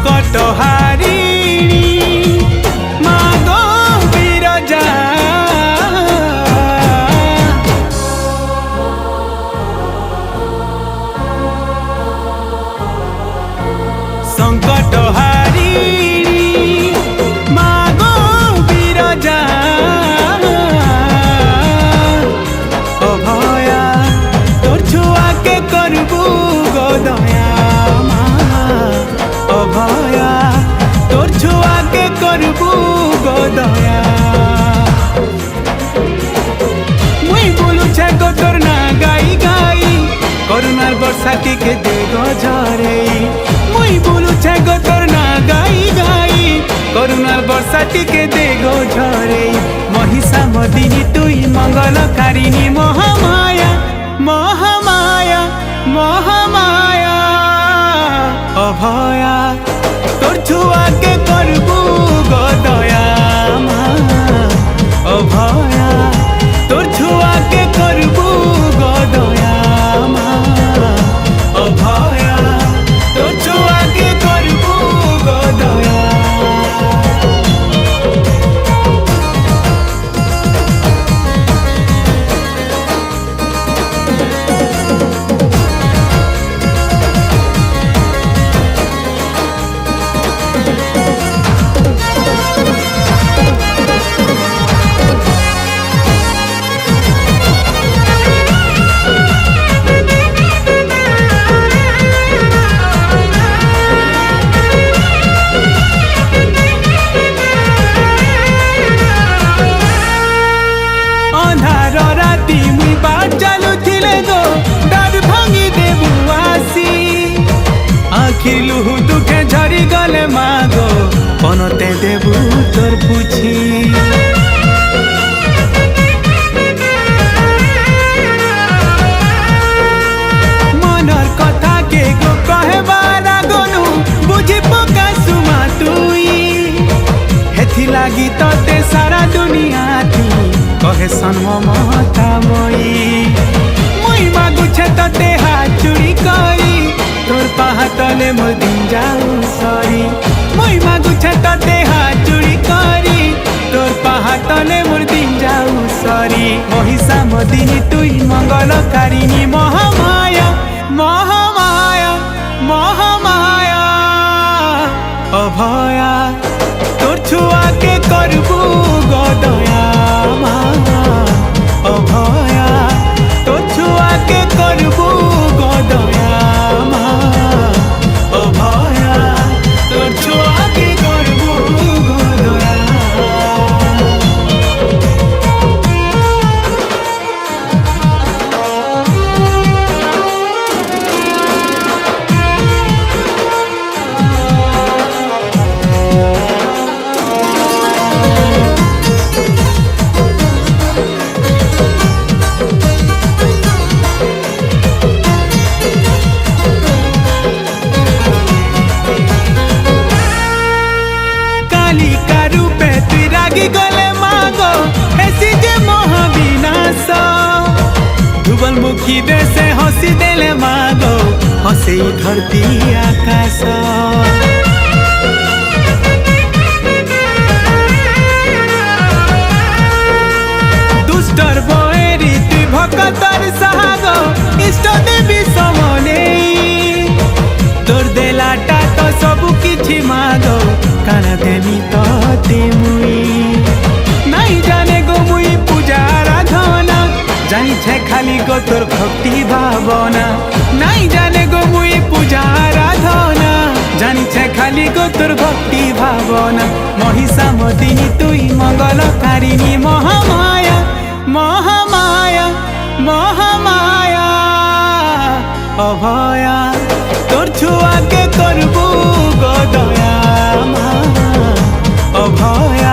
संकट हारिणी मागो बिरजा संकट हारिणी मागो बिरजा अभया तोर छुआ के करबू गो दया अभया तोर छुआ के करबू गो दया मुई बोलू छे गो तोर ना गाई गाई करुणार बरसा टिके दे गो झरे मुई बोलू छे गो तोर ना गाई गाई करुणार बरसा टिके दे गो झरे महिषा मदिनी तुई मंगलकारिणी महामाया महामाया महामाया अभया तोर छुआ के करबू गो दया अभया तोर छुआ के करबू गो दया अभया तोर छुआ के करबू गो दया अंधार राति मुई बाट चलुथिले गो डर भांगी देबू आसी आखिर लुहु दुखे झरी गले मागो पनते देबू तोर पुछी मनर कथा के गो कहबारा गनु बुझी पका सुमा तुई हेथि लागी तते सारा दुनिया थी कहे सन्म ममतामयी मुई मागुछे तते हाथ चुड़ी करी तोर पाहातले मोर दिन जाऊ सरी मुई मागुछे तते हाथ चुड़ी करी तोर पाहातले मोर दिन जाऊ सरी महिषा मदिनी तुई मंगलकारिणी महामाया महामाया महामाया अभया तोर छुआ के करबू गो दया अभया तोर छुआ के करबू गो दया अभया तोर छुआ के करबू गो दया गले मागो ऐसी जे महाविनाश धुबल मुखी दे से हंसी देले मागो हंसे धरती आकाश दुष्टर बएरी तुई भक्तर सागो इष्ट देवी समने तोर देलाटा तो सबु किछि मागो काना देमी तते मुई नहीं जाने गो मुई पूजा आराधना जानी छे खाली गो तोर भक्ति भावना नहीं जाने गो मुई पूजा आराधना जानी छे खाली गो तोर भक्ति भावना महिषा मदिनी तुई मंगलकारिणी महामाया महामाया महामाया अभया तोर छुआ के करबू गो दया अभया